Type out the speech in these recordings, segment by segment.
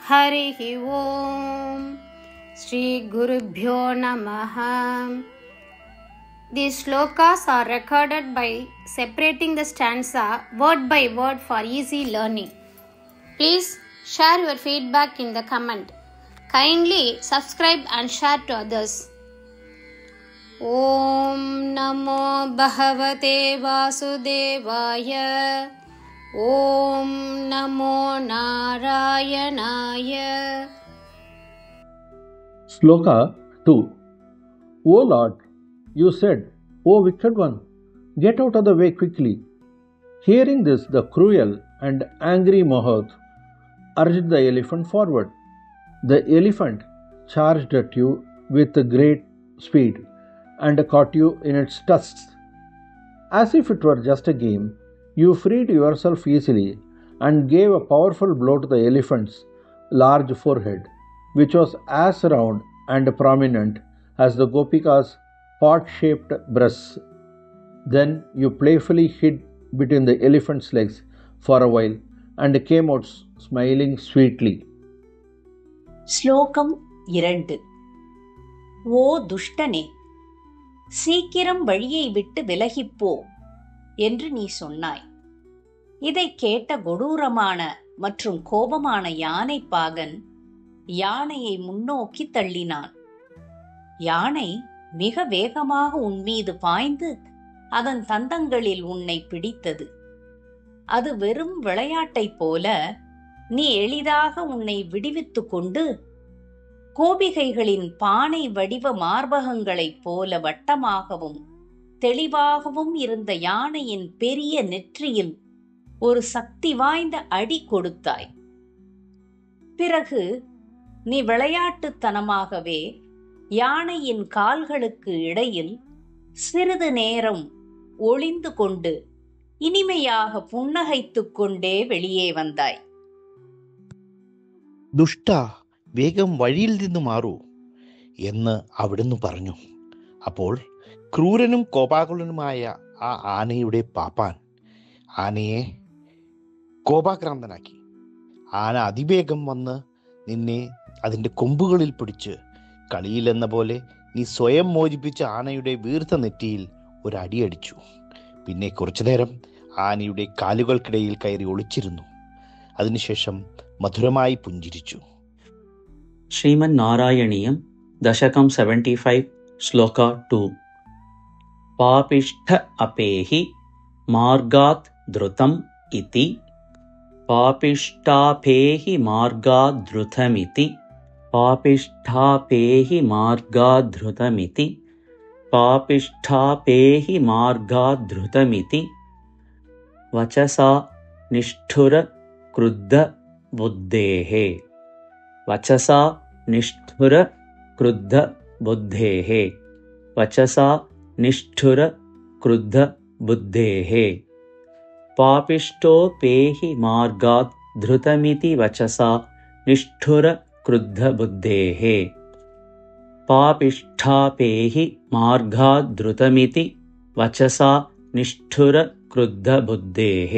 हरिः ओम श्री गुरुभ्यो नमः. These shlokas are recorded by separating the stanza word by word for easy learning. Please share your feedback in the comment. Kindly subscribe and share to others. Om Namo Bhagavate Vasudevaya. Om Namo Narayanaya. Sloka 2. O Lord, you said, O wicked one, get out of the way quickly. Hearing this, the cruel and angry Mahoth urged the elephant forward. The elephant charged at you with great speed and caught you in its tusks. As if it were just a game, you freed yourself easily and gave a powerful blow to the elephant's large forehead, which was as round and prominent as the Gopika's pot-shaped breasts. Then you playfully hid between the elephant's legs for a while and came out smiling sweetly. ஸ்லோகம் 2. ஓ துஷ்டனே, சீக்கிரம் வழியை விட்டு விலகிப்போ என்று நீ சொன்னாய். இதைக் கேட்ட கொடூரமான மற்றும் கோபமான யானை பாகன் யானையை முன்னோக்கி தள்ளினான். யானை மிக வேகமாக உன்மீது பாய்ந்து அதன் தந்தங்களில் உன்னை பிடித்தது. அது வெறும் விளையாட்டைப் போல நீ எளிதாக உன்னை விடுவித்துக் கொண்டு கோபிகைகளின் பானை வடிவ மார்பகங்களைப் போல வட்டமாகவும் தெளிவாகவும் இருந்த யானையின் பெரிய நெற்றியில் ஒரு சக்தி வாய்ந்த அடி கொடுத்தாய். பிறகு நீ விளையாட்டுத்தனமாகவே யானையின் கால்களுக்கு இடையில் சிறிது நேரம் ஒளிந்து கொண்டு இனிமையாக புன்னகைத்துக் கொண்டே வெளியே வந்தாய். ദുഷ്ട, വേഗം വഴിയിൽ നിന്ന് മാറൂ എന്ന് അവിടുന്ന് പറഞ്ഞു. അപ്പോൾ ക്രൂരനും കോപാകുലനുമായ ആ ആനയുടെ പാപ്പാൻ ആനയെ കോപാക്രാന്തനാക്കി. ആന അതിവേഗം വന്ന് നിന്നെ അതിൻ്റെ കൊമ്പുകളിൽ പിടിച്ച് കളിയിലെന്ന പോലെ നീ സ്വയം മോചിപ്പിച്ച ആനയുടെ വീർത്ത നെറ്റിയിൽ ഒരടിയടിച്ചു. പിന്നെ കുറച്ചുനേരം ആനയുടെ കാലുകൾക്കിടയിൽ കയറി ഒളിച്ചിരുന്നു. അതിനുശേഷം മധുരമായി പുഞ്ചിരിച്ചു. ശ്രീമന് നാരായണീയം ദശകം 75 ശ്ലോക 2. പാപിഷ്ഠ അപേഹി മാർഗാത് ധൃതം ഇതി പാപിഷ്ഠാപേഹി മാർഗാത് ധൃതമിതി പാപിഷ്ഠാപേഹി മാർഗാത് ധൃതമിതി പാപിഷ്ഠാപേഹി മാർഗാത് ധൃതമിതി വചസാ നിഷ്ഠുര ക്രുദ്ധ ബുദ്ധേഃ വചസാ നിഷ്ഠുര ക്രുദ്ധ ബുദ്ധേഃ വചസാ നിഷ്ഠുര ക്രുദ്ധ ബുദ്ധേഃ പാപിഷ്ഠോപേഹി മാർഗാത് ധൃതമിതി വചസാ നിഷ്ഠുര ക്രുദ്ധ ബുദ്ധേഃ പാപിഷ്ഠാപേഹി മാർഗാത് ധൃതമിതി വചസാ നിഷ്ഠുര ക്രുദ്ധ ബുദ്ധേഃ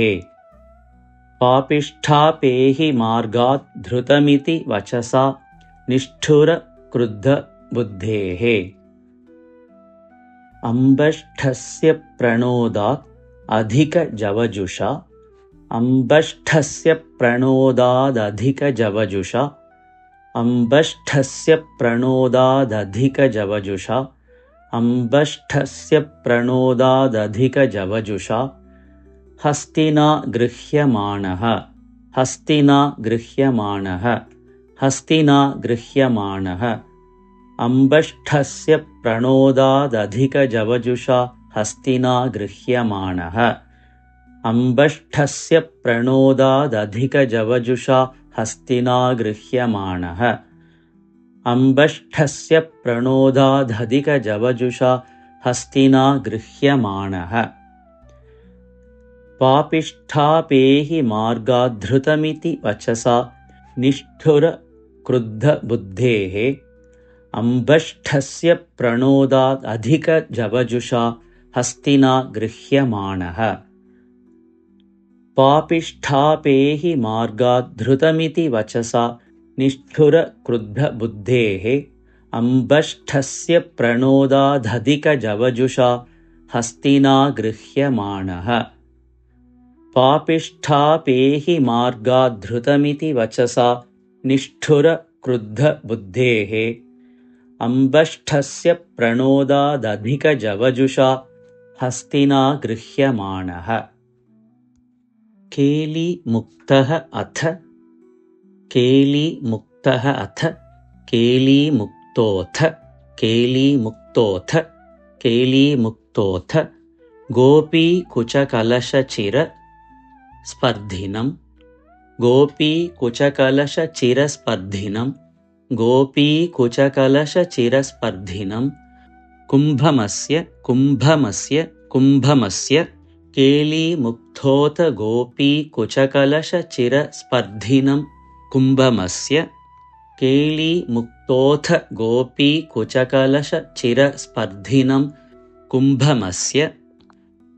പാപിഷ്ഠാപേഹി മാർഗാത് ധൃതമിതി വചസാ നിഷ്ഠുര ക്രുദ്ധ ബുദ്ധേഃ അംബഷ്ഠസ്യ പ്രണോദാത് അധിക ജവജുഷ അംബഷ്ഠസ്യ പ്രണോദാദധിക ജവജുഷ അംബഷ്ഠസ്യ പ്രണോദാദധിക ജവജുഷ അംബഷ്ഠസ്യ പ്രണോദാദധിക ജവജുഷ ഹസ്തിനാ ഗൃഹ്യമാണഃ ഹസ്തിനാ ഗൃഹ്യമാണഃ ഹസ്തിനാ ഗൃഹ്യമാണഃ അംബഷ്ഠസ്യ പ്രണോദാദധിക ജവജുഷ ഹസ്തിനാ ഗൃഹ്യമാണഃ അംബഷ്ഠസ്യ പ്രണോദാദധിക ജവജുഷ ഹസ്തിനാ ഗൃഹ്യമാണഃ അംബഷ്ഠസ്യ പ്രണോദാദധിക ജവജുഷ ഹസ്തിനാ ഗൃഹ്യമാണഃ പാപിഷ്ഠാപേഹി മാർഗാത് ധൃതമിതി വചസാ നിഷ്ഠുര ക്രുദ്ധ ബുദ്ധേഃ അംബഷ്ഠസ്യ പ്രണോദാത് അധിക ജവജുഷ ഹസ്തിനാ ഗൃഹ്യമാണഃ പാപിഷ്ഠാപേഹി മാർഗാത് ധൃതമിതി വചസാ निष्ठुरक्रुद्धबुद्धेः अम्बष्ठस्य प्रणोदादधिकजवजुषा हस्तिना गृह्यमाणः पापिष्ठापेहि मार्गाद्धृतमिति वचसा निष्ठुरक्रुद्धबुद्धेः अम्बष्ठस्य प्रणोदादधिकजवजुषा हस्तिना गृह्यमाणः केलीमुक्तः अथ केलीमुक्तः अथ केलीमुक्तोऽथ केलीमुक्तोऽथ केलीमुक्तोऽथ गोपीकुचकलशचिरस्पर्धिनं गोपीकुचकलशचिरस्पर्धिनं गोपीकुचकलशचिरस्पर्धिनं कुम्भमस्य कुम्भमस्य कुम्भमस्य केलीमुक्तोऽथ गोपीकुचकलशचिरस्पर्धिनं कुम्भमस्य केलीमुक्तोऽथ गोपीकुचकलशचिरस्पर्धिनं कुम्भमस्य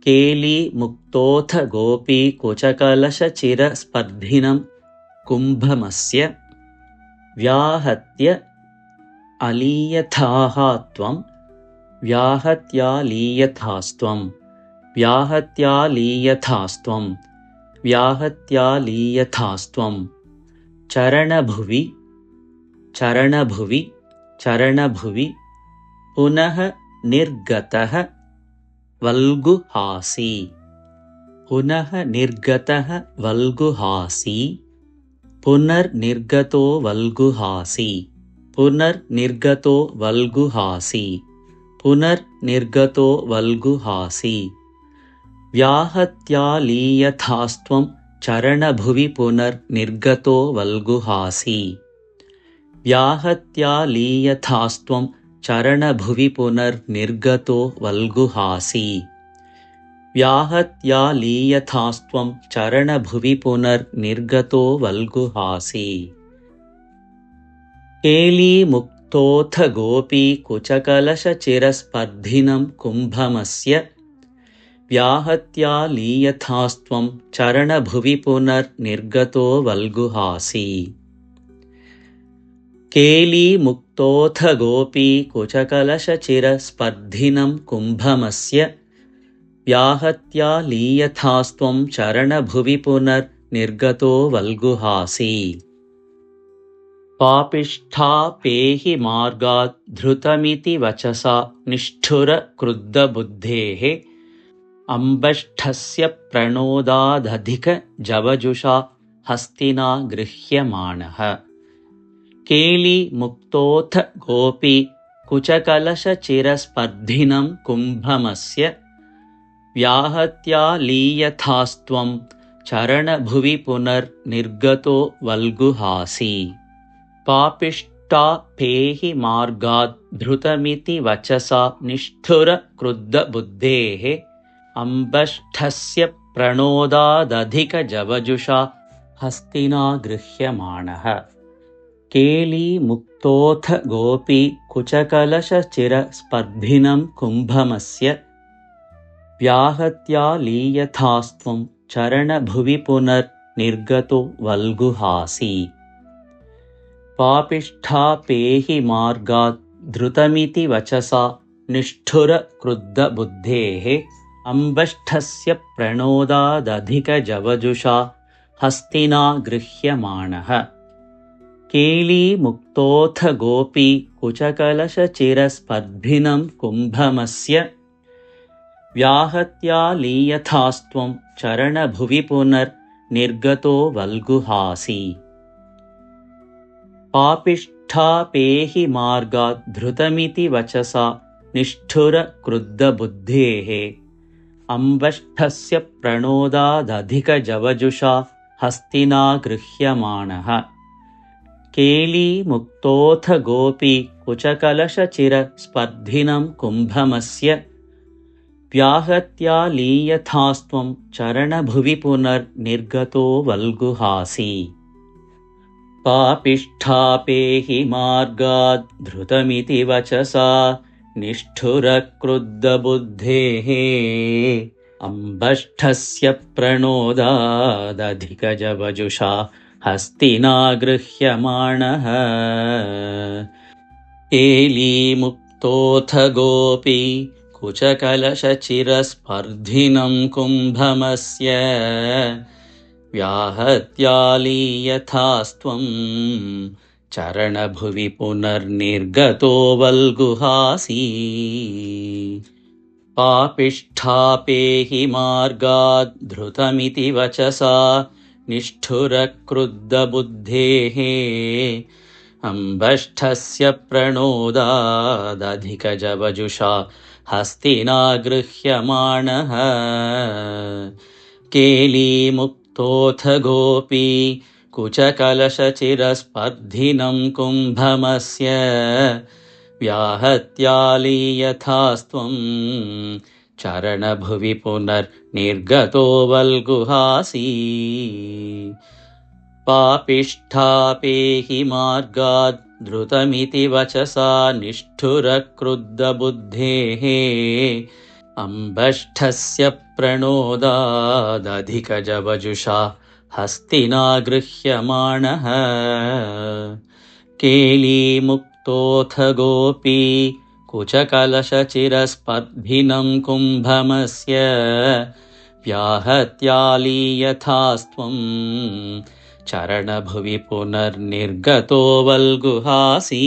केलीमुक्तोऽथ गोपीकुचकलशचिरस्पर्धिनं कुम्भमस्य व्याहत्य अलीयथाः त्वं व्याहत्यालीयथास्त्वं व्याहत्यालीयथास्त्वं व्याहत्यालीयथास्त्वं चरणभुवि चरणभुवि चरणभुवि पुनः निर्गतः वल्गुहासी पुनः निर्गतः वल्गुहासी पुनर्निर्गतो वल्गुहासी पुनर्निर्गतो वल्गुहासी पुनर्निर्गतो वल्गुहासी व्याहत्यालीयथास्त्वं चरणभुवि पुनर्निर्गतो वल्गुहासी व्याहत्यालीयथास्त्वं चरणभुवि पुनर्निर्गतो वल्गुहासी व्याहत्यालीयथास्त्वं चरणभुवि पुनर्निर्गतो वल्गुहासी केलीमुक्तोऽथ गोपीकुचकलशचिरस्पर्धिनं कुम्भमस्य व्याहत्यालीयथास्त्वं चरणभुवि पुनर्निर्गतो वल्गुहासी केलीमुक्तोऽथ गोपीकुचकलशचिरस्पर्धिनं कुम्भमस्य व्याहत्यालीयथास्त्वं चरणभुवि पुनर्निर्गतो वल्गुहासी पापिष्ठापेहि मार्गात् धृतमिति वचसा निष्ठुरक्रुद्धबुद्धेः अम्बष्ठस्य प्रणोदादधिकजवजुषा हस्तिना गृह्यमाणः केलीमुक्तोऽथ गोपीकुचकलशचिरस्पर्धिनं कुम्भमस्य व्याहत्यालीयथास्त्वं चरणभुवि पुनर्निर्गतो वल्गुहासी पापिष्ठापेहि मार्गात् धृतमिति वचसा निष्ठुरक्रुद्धबुद्धेः अम्बष्ठस्य प्रणोदादधिकजवजुषा हस्तिना गृह्यमाणः केलीमुक्तोऽथ गोपीकुचकलशचिरस्पर्धिनं कुम्भमस्य व्याहत्यालीयथास्त्वं चरणभुवि पुनर्निर्गतो वल्गुहासी पापिष्ठापेहि मार्गात् धृतमिति वचसा निष्ठुरक्रुद्धबुद्धेः अम्बष्ठस्य प्रणोदादधिकजवजुषा हस्तिना गृह्यमाणः केलीमुक्तोऽथ गोपीकुचकलशचिरस्पर्धिनं कुम्भमस्य व्याहत्यालीयथास्त्वं चरणभुवि पुनर्निर्गतो वल्गुहासी पापिष्ठापेहि मार्गात् धृतमिति वचसा निष्ठुरक्रुद्धबुद्धेः अम्बष्ठस्य प्रणोदादधिकजवजुषा हस्तिना गृह्यमाणः केलीमुक्तोऽथ गोपीकुचकलशचिरस्पर्धिनं कुम्भमस्य व्याहत्यालीयथास्त्वं चरणभुवि पुनर्निर्गतो वल्गुहासी पापिष्ठापेहि मार्गात् धृतमिति वचसा निष्ठुरक्रुद्धबुद्धेः अम्बष्ठस्य प्रणोदादधिकजवजुषा हस्तिना गृह्यमाणः एलीमुक्तोऽथ गोपी कुचकलशचिरस्पर्धिनं कुम्भमस्य व्याहत्यालीयथास्त्वं चरणभुवि पुनर्निर्गतो वल्गुहासी पापिष्ठापेहि मार्गाद् धृतमिति वचसा निष्ठुरक्रुद्धबुद्धेः अम्बष्ठस्य प्रणोदादधिकजवजुषा हस्तिना गृह्यमाणः केलीमुक्तोऽथ गोपी कुचकलशचिरस्पर्धिनं कुम्भमस्य व्याहत्यालीयथास्त्वं चरणभुवि पुनर्निर्गतो वल्गुहासी पापिष्ठापेहि मार्गाद् धृतमिति वचसा निष्ठुरक्रुद्धबुद्धेः अम्बष्ठस्य प्रणोदादधिकजवजुषा हस्तिना गृह्यमाणः केलीमुक्तोऽथ गोपी कुचकलशचिरस्पर्धिनं कुम्भमस्य व्याहत्यालीयथास्त्वं चरणभुवि पुनर्निर्गतो वल्गुहासी